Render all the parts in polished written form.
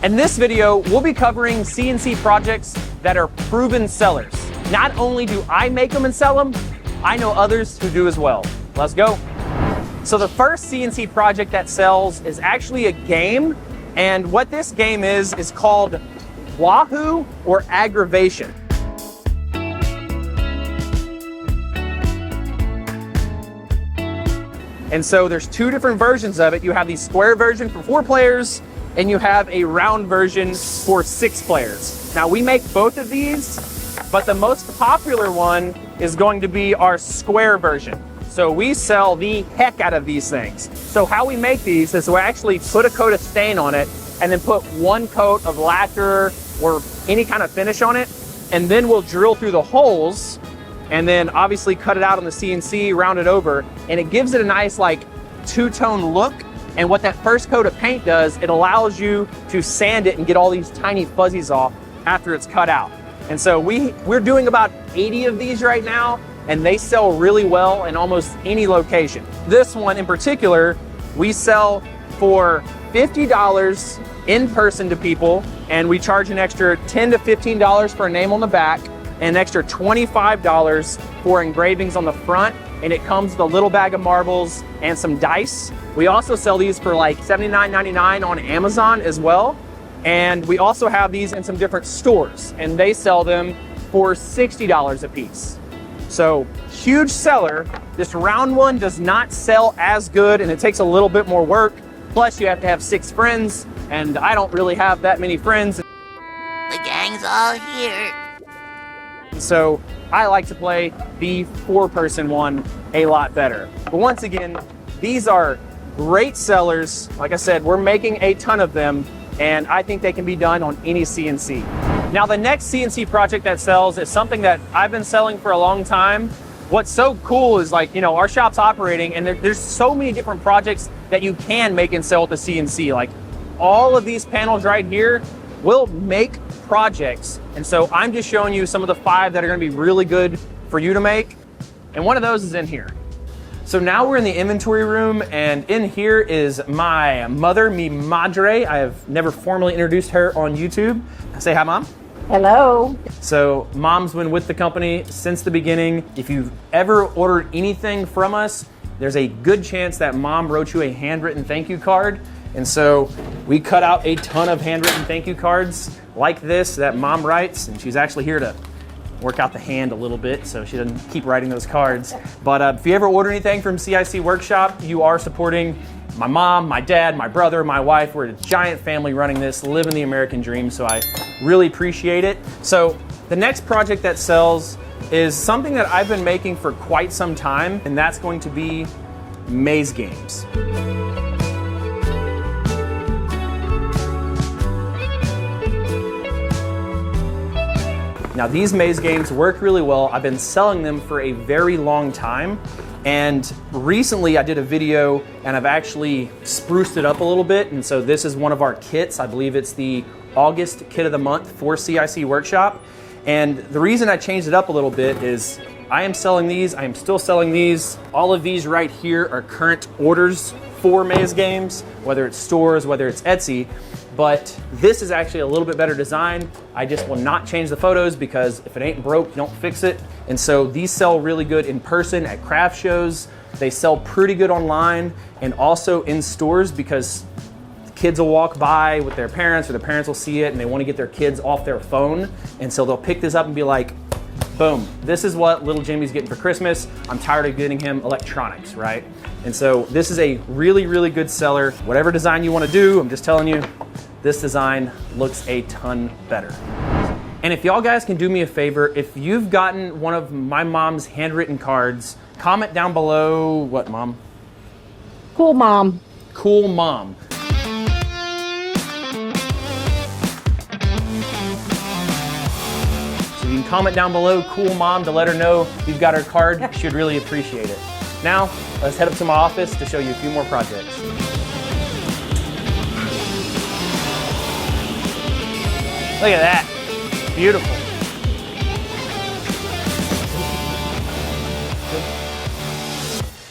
In this video, we'll be covering CNC projects that are proven sellers. Not only do I make them and sell them, I know others who do as well. Let's go. So the first CNC project that sells is actually a game, and what this game is called Wahoo or Aggravation. And so there's two different versions of it. You have the square version for 4 players, and you have a round version for 6 players. Now we make both of these, but the most popular one is going to be our square version. So we sell the heck out of these things. So how we make these is we actually put a coat of stain on it and then put 1 coat of lacquer or any kind of finish on it. And then we'll drill through the holes and then obviously cut it out on the CNC, round it over, and it gives it a nice like 2-tone look. And what that first coat of paint does, it allows you to sand it and get all these tiny fuzzies off after it's cut out. And so we're doing about 80 of these right now, and they sell really well in almost any location. This one in particular, we sell for $50 in person to people, and we charge an extra $10 to $15 for a name on the back, and an extra $25 for engravings on the front, and it comes with a little bag of marbles and some dice. We also sell these for like $79.99 on Amazon as well. And we also have these in some different stores, and they sell them for $60 a piece. So huge seller. This round one does not sell as good, and it takes a little bit more work. Plus you have to have 6 friends, and I don't really have that many friends. The gang's all here. So I like to play the 4-person one a lot better. But once again, these are great sellers. Like I said, we're making a ton of them, and I think they can be done on any CNC. Now the next CNC project that sells is something that I've been selling for a long time. What's so cool is, like, you know, our shop's operating, and there's so many different projects that you can make and sell with the CNC. Like all of these panels right here will make projects. And so I'm just showing you some of the 5 that are gonna be really good for you to make. And one of those is in here. So now we're in the inventory room, and in here is my mother, mi madre. I have never formally introduced her on YouTube. Say hi, Mom. Hello. So Mom's been with the company since the beginning. If you've ever ordered anything from us, there's a good chance that Mom wrote you a handwritten thank you card. And so we cut out a ton of handwritten thank you cards like this that Mom writes, and she's actually here to work out the hand a little bit so she doesn't keep writing those cards. But if you ever order anything from CIC Workshop, you are supporting my mom, my dad, my brother, my wife. We're a giant family running this, living the American dream, so I really appreciate it. So the next project that sells is something that I've been making for quite some time, and that's going to be maze games. Now these maze games work really well. I've been selling them for a very long time, and recently I did a video and I've actually spruced it up a little bit, and so this is one of our kits. I believe it's the August kit of the month for CIC Workshop. And the reason I changed it up a little bit is I am selling these, I am still selling these. All of these right here are current orders for maze games, whether it's stores, whether it's Etsy. But this is actually a little bit better design. I just will not change the photos because if it ain't broke, you don't fix it. And so these sell really good in person at craft shows. They sell pretty good online and also in stores because kids will walk by with their parents, or the parents will see it and they want to get their kids off their phone. And so they'll pick this up and be like, boom, this is what little Jimmy's getting for Christmas. I'm tired of getting him electronics, right? And so this is a really, really good seller. Whatever design you want to do, I'm just telling you, this design looks a ton better. And if y'all guys can do me a favor, if you've gotten one of my mom's handwritten cards, comment down below, what, Mom? Cool mom. Cool mom. So you can comment down below, cool mom, to let her know you've got her card. She'd really appreciate it. Now, let's head up to my office to show you a few more projects. Look at that. Beautiful.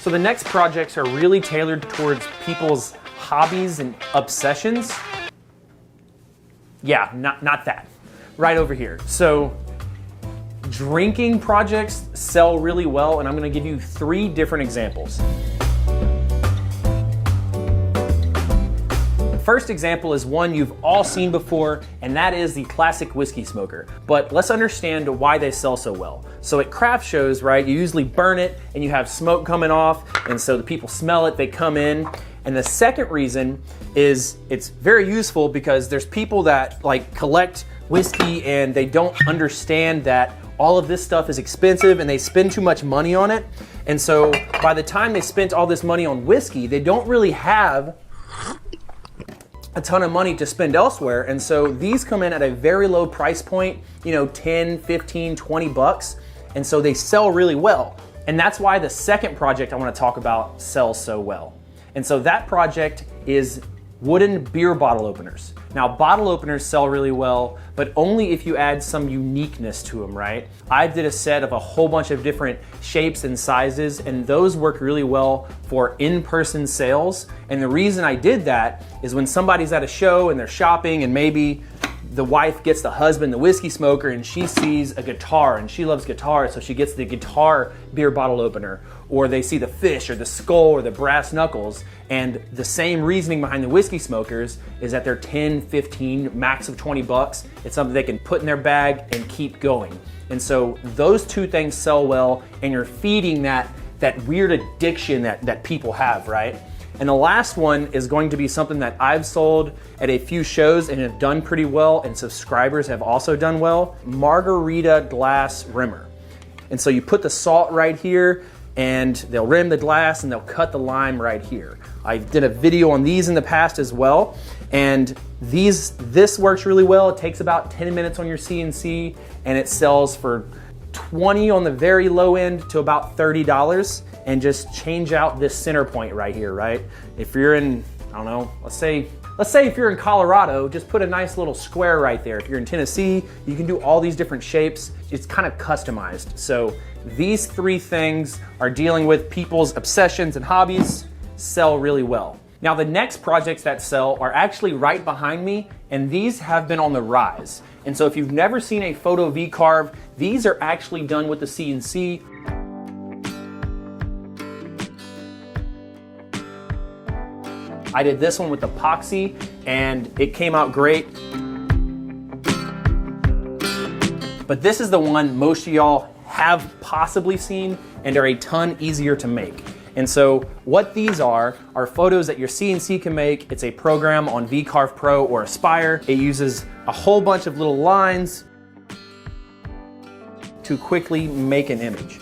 So the next projects are really tailored towards people's hobbies and obsessions. Yeah, not that. Right over here. So drinking projects sell really well, and I'm gonna give you 3 different examples. First example is one you've all seen before, and that is the classic whiskey smoker. But let's understand why they sell so well. So at craft shows, right, you usually burn it and you have smoke coming off, and so the people smell it, they come in. And the second reason is it's very useful because there's people that like collect whiskey and they don't understand that all of this stuff is expensive and they spend too much money on it. And so by the time they spent all this money on whiskey, they don't really have a ton of money to spend elsewhere. And so these come in at a very low price point, you know, 10, 15, 20 bucks. And so they sell really well. And that's why the second project I want to talk about sells so well. And so that project is wooden beer bottle openers. Now, bottle openers sell really well, but only if you add some uniqueness to them, right? I did a set of a whole bunch of different shapes and sizes, and those work really well for in-person sales. And the reason I did that is when somebody's at a show and they're shopping, and maybe the wife gets the husband the whiskey smoker and she sees a guitar and she loves guitars, so she gets the guitar beer bottle opener, or they see the fish or the skull or the brass knuckles. And the same reasoning behind the whiskey smokers is that they're 10, 15, max of 20 bucks. It's something they can put in their bag and keep going. And so those 2 things sell well, and you're feeding that weird addiction that people have, right? And the last one is going to be something that I've sold at a few shows and have done pretty well, and subscribers have also done well: margarita glass rimmer. And so you put the salt right here, and they'll rim the glass and they'll cut the lime right here. I did a video on these in the past as well, and this works really well. It takes about 10 minutes on your CNC, and it sells for $20 on the very low end to about $30. And just change out this center point right here, right? If you're in, I don't know, let's say if you're in Colorado, just put a nice little square right there. If you're in Tennessee, you can do all these different shapes. It's kind of customized. So these 3 things are dealing with people's obsessions and hobbies, sell really well. Now the next projects that sell are actually right behind me, and these have been on the rise. And so if you've never seen a photo V-carve, these are actually done with the CNC. I did this one with epoxy and it came out great. But this is the one most of y'all have possibly seen and are a ton easier to make. And so what these are photos that your CNC can make. It's a program on VCarve Pro or Aspire. It uses a whole bunch of little lines to quickly make an image.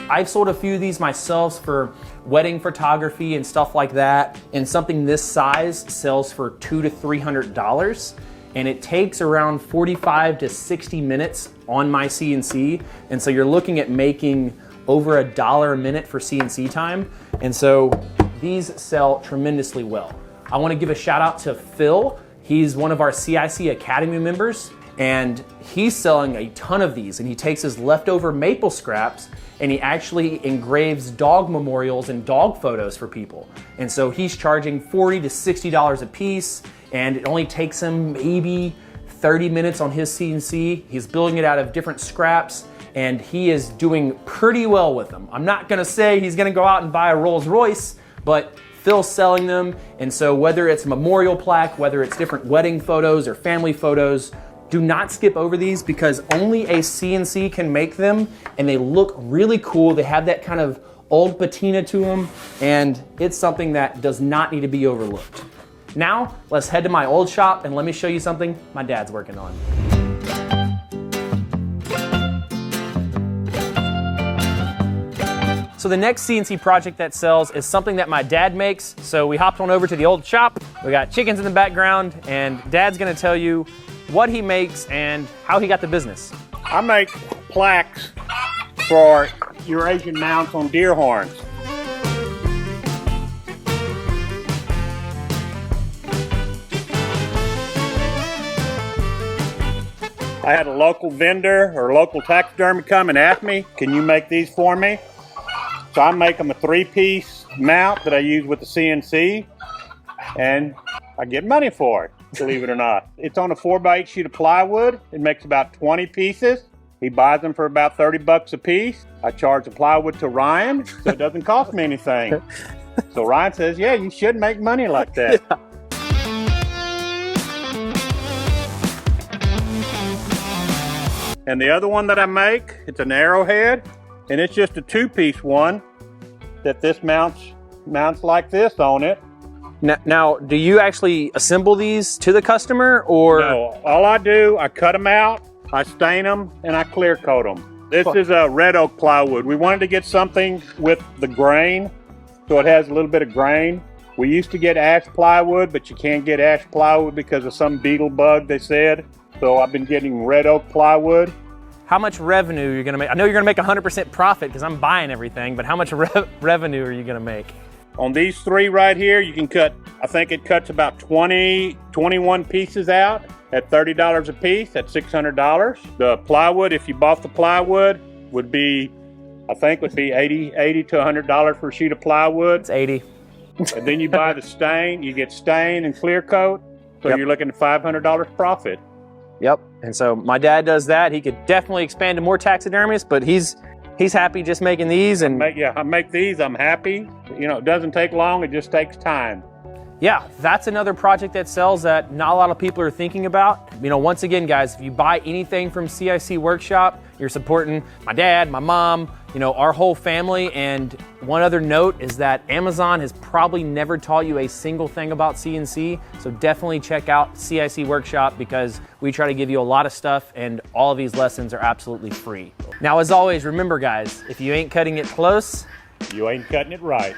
I've sold a few of these myself for wedding photography and stuff like that, and something this size sells for $200 to $300, and it takes around 45 to 60 minutes on my CNC, and so you're looking at making over $1 a minute for CNC time, and so these sell tremendously well. I want to give a shout out to Phil. He's one of our CIC Academy members, and he's selling a ton of these, and he takes his leftover maple scraps and he actually engraves dog memorials and dog photos for people. And so he's charging $40 to $60 a piece, and it only takes him maybe 30 minutes on his CNC. He's building it out of different scraps, and he is doing pretty well with them. I'm not gonna say he's gonna go out and buy a Rolls Royce, but Phil's selling them. And so whether it's a memorial plaque, whether it's different wedding photos or family photos, do not skip over these because only a CNC can make them, and they look really cool. They have that kind of old patina to them, and it's something that does not need to be overlooked. Now, let's head to my old shop and let me show you something my dad's working on. So the next CNC project that sells is something that my dad makes. So we hopped on over to the old shop. We got chickens in the background, and Dad's gonna tell you what he makes and how he got the business. I make plaques for Eurasian mounts on deer horns. I had a local vendor or local taxidermy come and ask me, can you make these for me? So I make them a 3-piece mount that I use with the CNC. and I get money for it, believe it or not. It's on a 4x8 sheet of plywood. It makes about 20 pieces. He buys them for about 30 bucks a piece. I charge the plywood to Ryan, so it doesn't cost me anything. So Ryan says, yeah, you should make money like that. Yeah. And the other one that I make, it's an arrowhead, and it's just a 2-piece one that this mounts like this on it. Now, do you actually assemble these to the customer, or? No, all I do, I cut them out, I stain them, and I clear coat them. This is a red oak plywood. We wanted to get something with the grain, so it has a little bit of grain. We used to get ash plywood, but you can't get ash plywood because of some beetle bug, they said. So I've been getting red oak plywood. How much revenue are you gonna make? I know you're gonna make 100% profit because I'm buying everything, but how much revenue are you gonna make? On these 3 right here, you can cut, I think it cuts about 21 pieces out at $30 a piece. That's $600. The plywood, if you bought the plywood, would be, I think would be $80 to $100 for a sheet of plywood. It's 80. And then you buy the stain, you get stain and clear coat. So Yep. you're looking at $500 profit. Yep. And so my dad does that. He could definitely expand to more taxidermists, but he's happy just making these. And I make these, I'm happy. You know, it doesn't take long, it just takes time. yeah, that's another project that sells that not a lot of people are thinking about. You know, once again, guys, if you buy anything from CIC Workshop, you're supporting my dad, my mom, you know, our whole family. And one other note is that Amazon has probably never taught you a single thing about CNC. So definitely check out CIC Workshop because we try to give you a lot of stuff and all of these lessons are absolutely free. Now, as always, remember guys, if you ain't cutting it close, You ain't cutting it right.